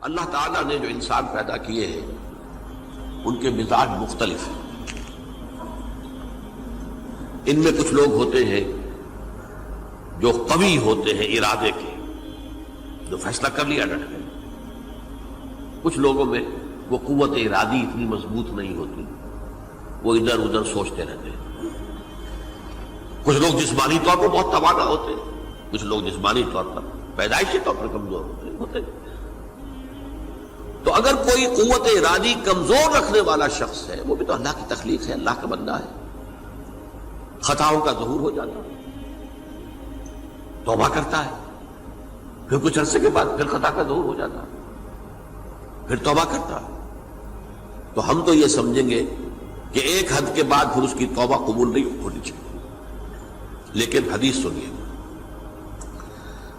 اللہ تعالیٰ نے جو انسان پیدا کیے ہیں ان کے مزاج مختلف ہیں. ان میں کچھ لوگ ہوتے ہیں جو قوی ہوتے ہیں ارادے کے، جو فیصلہ کر لیا ڈٹ گئے. کچھ لوگوں میں وہ قوت ارادی اتنی مضبوط نہیں ہوتی، وہ ادھر ادھر سوچتے رہتے ہیں. کچھ لوگ جسمانی طور پر بہت توانا ہوتے ہیں، کچھ لوگ جسمانی طور پر پیدائشی طور پر کمزور ہوتے ہیں. تو اگر کوئی قوت ارادی کمزور رکھنے والا شخص ہے، وہ بھی تو اللہ کی تخلیق ہے، اللہ کا بندہ ہے. خطاؤں کا ظہور ہو جاتا ہے، توبہ کرتا ہے، پھر کچھ عرصے کے بعد پھر خطا کا ظہور ہو جاتا ہے، پھر توبہ کرتا ہے. تو ہم تو یہ سمجھیں گے کہ ایک حد کے بعد پھر اس کی توبہ قبول نہیں ہونی چاہیے. لیکن حدیث سنیے.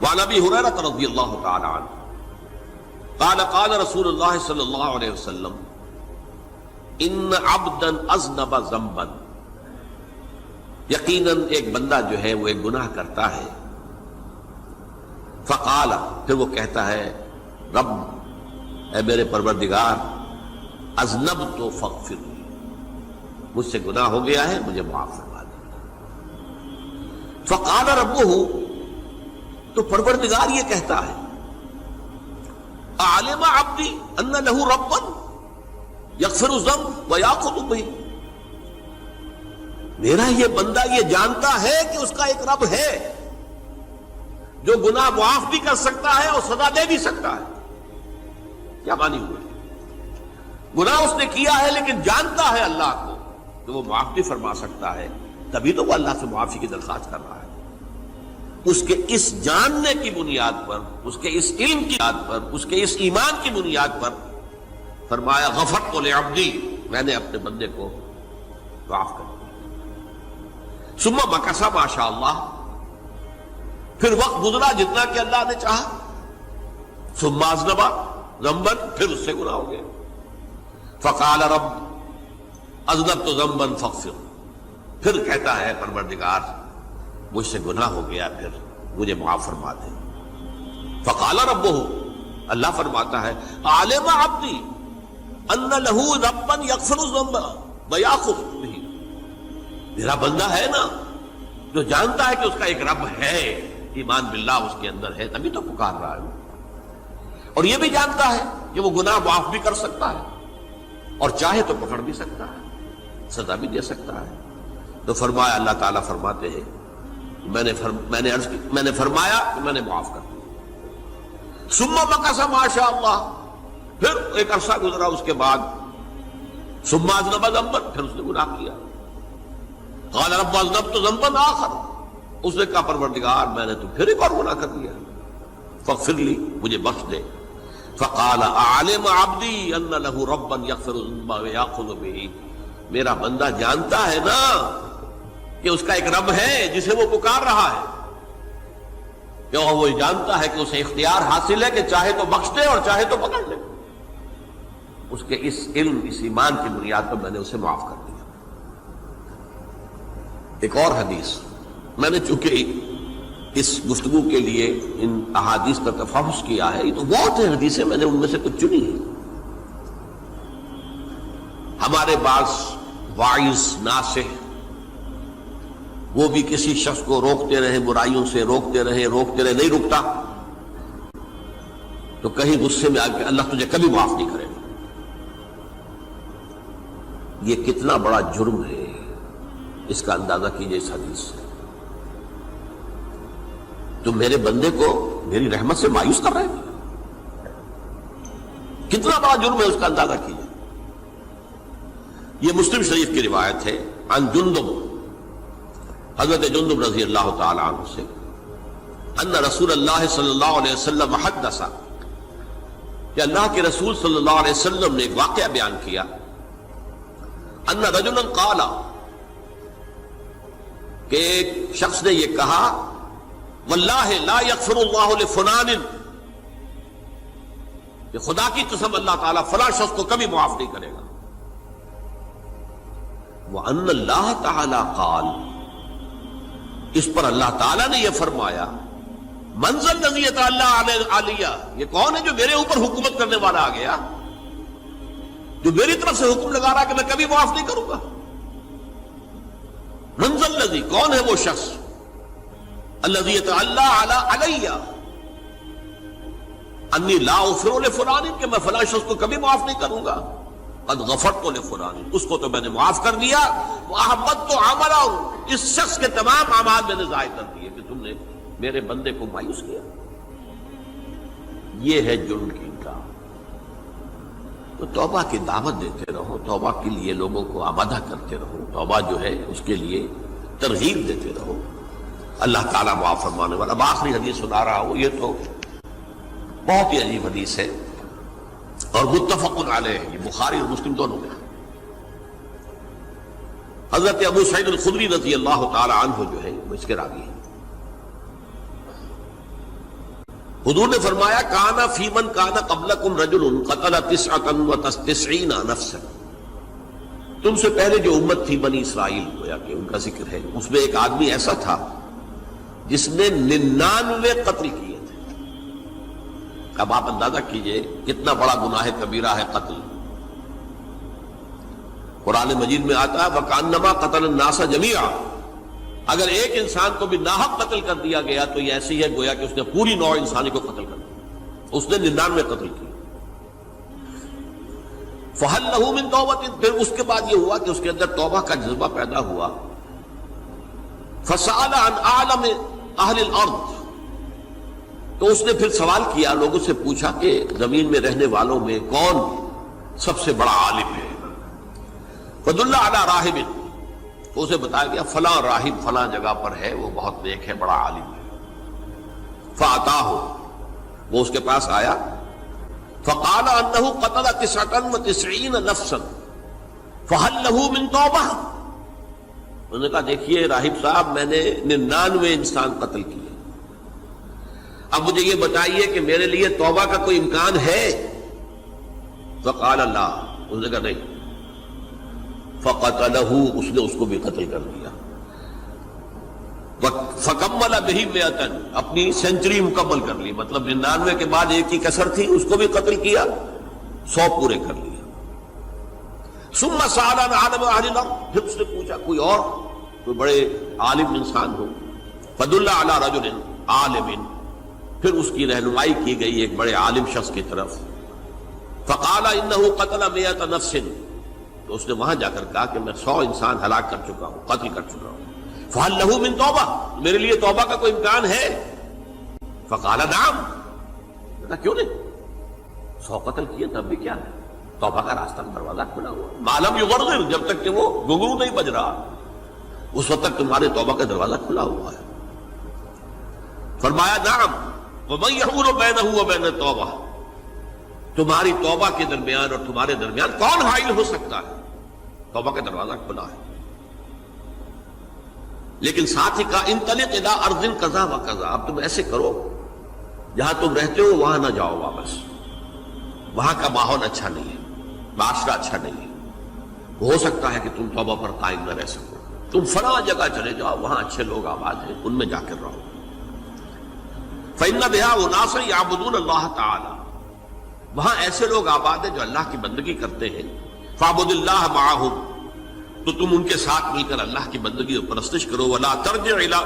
وعن ابی ہریرہ رضی اللہ تعالی عنہ قال قال رسول اللہ صلی اللہ علیہ وسلم ان عبدا اذنب ذنبا، یقیناً ایک بندہ جو ہے وہ ایک گناہ کرتا ہے. فقال، پھر وہ کہتا ہے رب، اے میرے پروردگار، اذنبت فاغفر، مجھ سے گناہ ہو گیا ہے، مجھے معاف فرما دے. فقال ربہ، تو پروردگار یہ کہتا ہے اعلم عبدی ان لہ ربا یغفر الذنب ویأخذ بہ، میرا یہ بندہ یہ جانتا ہے کہ اس کا ایک رب ہے جو گناہ معاف بھی کر سکتا ہے اور سزا دے بھی سکتا ہے. کیا معنی ہوئے؟ گناہ اس نے کیا ہے لیکن جانتا ہے اللہ کو کہ وہ معاف بھی فرما سکتا ہے، تبھی تو وہ اللہ سے معافی کی درخواست کر رہا ہے. اس کے اس جاننے کی بنیاد پر، اس کے اس علم کی بنیاد پر، اس کے اس ایمان کی بنیاد پر فرمایا غفرت لعبدی، میں نے اپنے بندے کو معاف کر دیا. ثم مکث ما شاء اللہ، پھر وقت گزرا جتنا کہ اللہ نے چاہا. ثم اذنب ذنبا، پھر اس سے گناہ ہو گیا. فقال رب اذنبت ذنبا فاغفر، پھر کہتا ہے پروردگار مجھ سے گناہ ہو گیا، پھر مجھے معاف فرما دے. فقال ربہ، اللہ فرماتا ہے عالم عبدی ان لہ ربا یغفر الذنب ویأخذ بہ، میرا بندہ ہے نا جو جانتا ہے کہ اس کا ایک رب ہے، ایمان باللہ اس کے اندر ہے، تبھی تو پکار رہا ہے. اور یہ بھی جانتا ہے کہ وہ گناہ معاف بھی کر سکتا ہے اور چاہے تو پکڑ بھی سکتا ہے، سزا بھی دے سکتا ہے. تو فرمایا، اللہ تعالیٰ فرماتے ہیں میں نے فرمایا کہ میں نے معاف کر دیا. ثم مکث ما شاء اللہ، پھر ایک عرصہ گزرا اس کے بعد. ثم اذنب ذنبا، پھر اس نے گناہ کیا. قال رب اذنبت ذنبا آخر، اس نے کہا پروردگار میں نے تو پھر ایک اور گناہ کر دیا، فاغفر لی، مجھے بخش دے. فقال اعلم عبدی ان لہ ربا یغفر الذنب ویأخذ بہ، میرا بندہ جانتا ہے نا کہ اس کا ایک رب ہے جسے وہ پکار رہا ہے، کہ وہ جانتا ہے کہ اسے اختیار حاصل ہے کہ چاہے تو بخش دے اور چاہے تو پکڑ لے. اس کے اس علم، اس ایمان کی بنیاد پر میں نے اسے معاف کر دیا. ایک اور حدیث، میں نے چونکہ اس گفتگو کے لیے ان احادیث کا تفحص کیا ہے، یہ تو بہت ہیں حدیثیں، میں نے ان میں سے کچھ چنی ہیں. ہمارے بعض واعظ ناصح وہ بھی کسی شخص کو روکتے رہے، برائیوں سے روکتے رہے، نہیں رکتا تو کہیں غصے میں آ کے اللہ تجھے کبھی معاف نہیں کرے گا. یہ کتنا بڑا جرم ہے، اس کا اندازہ کیجئے اس حدیث سے. تم میرے بندے کو میری رحمت سے مایوس کر رہے ہیں، کتنا بڑا جرم ہے، اس کا اندازہ کیجئے. یہ مسلم شریف کی روایت ہے عن جندب، حضرت جندب رضی اللہ تعالی عنہ سے، ان رسول اللہ صلی اللہ علیہ وسلم حدث، کہ اللہ کے رسول صلی اللہ علیہ وسلم نے ایک واقعہ بیان کیا. ان رجلا قال، کہ ایک شخص نے یہ کہا واللہ لا یغفر اللہ لفلان، کہ خدا کی قسم اللہ تعالیٰ فلاں شخص کو کبھی معاف نہیں کرے گا. وَأَنَّ اللَّهَ تَعَالَى قَالَ، اس پر اللہ تعالیٰ نے یہ فرمایا منزل نزیت اللہ علیہ، یہ کون ہے جو میرے اوپر حکومت کرنے والا آ گیا، جو میری طرف سے حکم لگا رہا کہ میں کبھی معاف نہیں کروں گا؟ منزل نزی، کون ہے وہ شخص؟ الذی اللہ علیہ انی لا اغفر لفلان، کہ میں فلاں شخص کو کبھی معاف نہیں کروں گا، قد غفرت لفلان، اس کو تو میں نے معاف کر دیا، واحبطت عملہ، اس شخص کے تمام اعمال میں نے ضائع کر دیے کہ تم نے میرے بندے کو مایوس کیا۔ یہ ہے جرم کی انکار۔ تو توبہ کی دعوت دیتے رہو، توبہ کے لیے لوگوں کو آمادہ کرتے رہو، توبہ جو ہے اس کے لیے ترغیب دیتے رہو، اللہ تعالیٰ معاف فرمانے والا۔ اب آخری حدیث سنا رہا ہوں، یہ تو بہت ہی عجیب حدیث ہے اور متفق علیہ، یہ بخاری اور مسلم دونوں میں۔ حضرت ابو سعید الخدری رضی اللہ تعالی عنہ جو ہے وہ اس کے راوی ہیں۔ حضور نے فرمایا کانا فی من کانا قبلکم رجل قتل 99 نفسا، تم سے پہلے جو امت تھی بنی اسرائیل، گویا کہ ان کا ذکر ہے، اس میں ایک آدمی ایسا تھا جس نے 99 قتل کیے تھے۔ اب آپ اندازہ کیجئے کتنا بڑا گناہ کبیرہ ہے قتل۔ قرآن مجید میں آتا ہے وَكَأَنَّمَا قَتَلَ النَّاسَ جَمِيعًا، اگر ایک انسان کو بھی ناحق قتل کر دیا گیا تو یہ ایسی ہے گویا کہ اس نے پوری نوع انسانی کو قتل کر دیا، اس نے 99 قتل کیے۔ فَهَلْ لَهُ مِن تَوْبَةٍ، پھر اس کے بعد یہ ہوا کہ اس کے اندر توبہ کا جذبہ پیدا ہوا۔ فَسَأَلَ عَنْ أَعْلَمِ أَهْلِ الْأَرْضِ، تو اس نے پھر سوال کیا، لوگوں سے پوچھا کہ زمین میں رہنے والوں میں کون سب سے بڑا عالم ہے؟ فَدُلَّ عَلَى رَاهِبٍ، تو اسے بتایا گیا فلاں راہب فلاں جگہ پر ہے، وہ بہت نیک ہے، بڑا عالم ہے۔ فَأَتَاهُ، وہ اس کے پاس آیا، فَقَالَ أَنَّهُ قَتَلَ 99 نَفْسًا فَهَلْ لَهُ مِن تَوْبَةٍ، انہوں نے کہا دیکھیے راہب صاحب، میں نے 99 انسان قتل کیے، اب مجھے یہ بتائیے کہ میرے لیے توبہ کا کوئی امکان ہے؟ فقال لا، اس نے کہا نہیں۔ فقتلہ، اس نے اس کو بھی قتل کر دیا۔ فکمل بہ 100، اپنی سینچری مکمل کر لی، مطلب 99 کے بعد ایک کی کسر تھی، اس کو بھی قتل کیا، 100 پورے کر لیا۔ ثم سأل عن عالم اہل الارض، پھر اس نے پوچھا کوئی اور کوئی بڑے عالم انسان ہو۔ فدل علی رجل عالم، پھر اس کی رہنمائی کی گئی ایک بڑے عالم شخص کی طرف۔ فقال انه قتل 100 نفس، تو اس نے وہاں جا کر کہا کہ میں 100 انسان ہلاک کر چکا ہوں، قتل کر چکا ہوں۔ فهل له من توبہ، میرے لیے توبہ کا کوئی امکان ہے؟ فقال نعم، کہا کیوں نہیں، 100 قتل کیے تب بھی کیا ہے، توبہ کا راستہ دروازہ کھلا ہوا، ما لم یغرغر، جب تک کہ وہ گھنگرو نہیں بج رہا اس وقت تک تمہارے توبہ کا دروازہ کھلا ہوا ہے۔ فرمایا نعم، ومن یحول بینہ وبین التوبہ، تمہاری توبہ کے درمیان اور تمہارے درمیان کون حائل ہو سکتا ہے، توبہ کا دروازہ کھلا ہے۔ لیکن ساتھ ہی کہا انطلق الی ارض کذا و کذا، اب تم ایسے کرو جہاں تم رہتے ہو وہاں نہ جاؤ واپس، وہاں کا ماحول اچھا نہیں ہے، معاشرہ اچھا نہیں ہے، ہو سکتا ہے کہ تم توبہ پر قائم نہ رہ سکو، تم فلاں جگہ چلے جاؤ، وہاں اچھے لوگ آباد ہیں، ان میں جا کر رہو۔ فإن بها أناسا يعبدون اللہ تعالی، وہاں ایسے لوگ آباد ہیں جو اللہ کی بندگی کرتے ہیں۔ فاعبد اللہ معهم، تو تم ان کے ساتھ مل کر اللہ کی بندگی اور پرستش کرو۔ ولا ترجع الى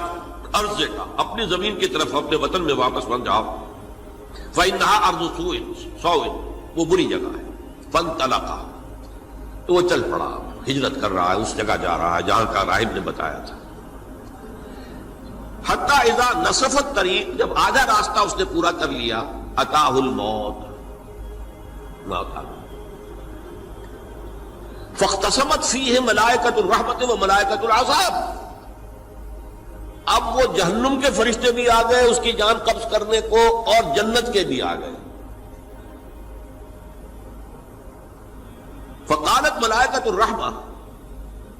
ارضک، اپنی زمین کی طرف اپنے وطن میں واپس مت جاؤ۔ فإنها ارض سوء، وہ بری جگہ ہے۔ فانطلقا، تو وہ چل پڑا، ہجرت کر رہا ہے، اس جگہ جا رہا ہے جہاں کا راہب نے بتایا تھا۔ حتی اذا نصف الطریق، جب آدھا راستہ اس نے پورا کر لیا، اتاہ الموت، موت آ گئی۔ فاختصمت فیہ ملائکۃ الرحمت و ملائکۃ العذاب، اب وہ جہنم کے فرشتے بھی آ گئے اس کی جان قبض کرنے کو، اور جنت کے بھی آ گئے۔ فقالت ملائکۃ الرحمہ،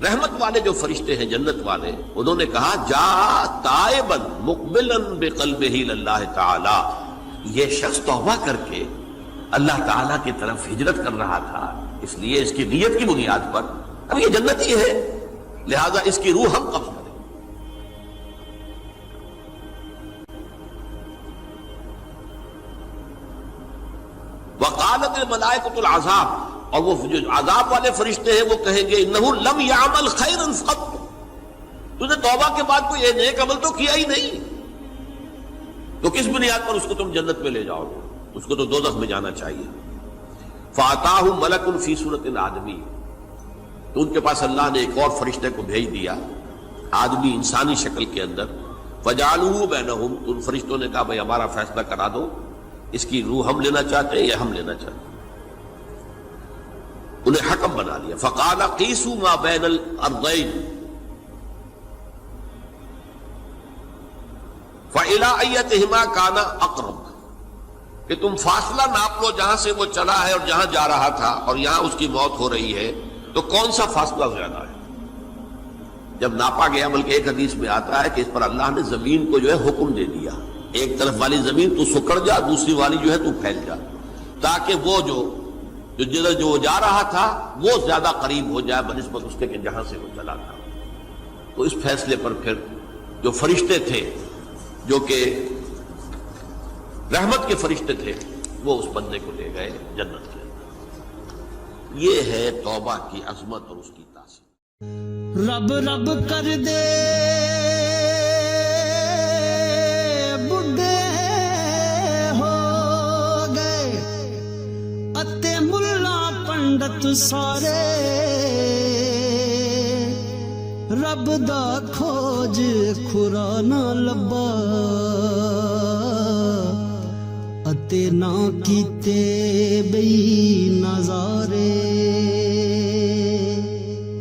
رحمت والے جو فرشتے ہیں جنت والے، انہوں نے کہا جا تائبا مقبلا بقلبہ للہ تعالی، یہ شخص توبہ کر کے اللہ تعالیٰ کی طرف ہجرت کر رہا تھا، اس لیے اس کی نیت کی بنیاد پر اب یہ جنتی ہے، لہذا اس کی روح ہم قبض کریں۔ وقالت الملائکۃ العذاب، اور وہ جو عذاب والے فرشتے ہیں وہ کہیں گے انہ لم یعمل خیرا قط، تو نے توبہ کے بعد کوئی نیک عمل تو کیا ہی نہیں، تو کس بنیاد پر اس کو تم جنت میں لے جاؤ گے؟ اس کو تو دوزخ میں جانا چاہیے۔ فاتاہ ملک فی صورت آدمی، تو ان کے پاس اللہ نے ایک اور فرشتے کو بھیج دیا آدمی انسانی شکل کے اندر، فجعلوہ بینہم، تو ان فرشتوں نے کہا بھائی ہمارا فیصلہ کرا دو، اس کی روح ہم لینا چاہتے ہیں یا ہم لینا چاہتے ہیں، انہیں حکم بنا لیا۔ فقال قیسوا ما بین الارضین فإلی ایتہما کان اقرب، کہ تم فاصلہ ناپ لو جہاں سے وہ چلا ہے اور جہاں جا رہا تھا اور یہاں اس کی موت ہو رہی ہے، تو کون سا فاصلہ زیادہ ہے؟ جب ناپا گیا، بلکہ ایک حدیث میں آتا ہے کہ اس پر اللہ نے زمین کو جو ہے حکم دے دیا، ایک طرف والی زمین تو سکڑ جا، دوسری والی جو ہے تو پھیل جا، تاکہ وہ جو جدھر جو جا رہا تھا وہ زیادہ قریب ہو جائے بنسبت اس کے کہ جہاں سے وہ چلا تھا۔ تو اس فیصلے پر پھر جو فرشتے تھے جو کہ رحمت کے فرشتے تھے وہ اس بندے کو لے گئے جنت کے اندر۔ یہ ہے توبہ کی عظمت اور اس کی تاثیر۔ رب رب کر دے بڈھے ہو گئے اتے ملا پنڈت سارے، رب دا کھوج کھرا نہ لبا اتے نہ کیتے بئی نظارے۔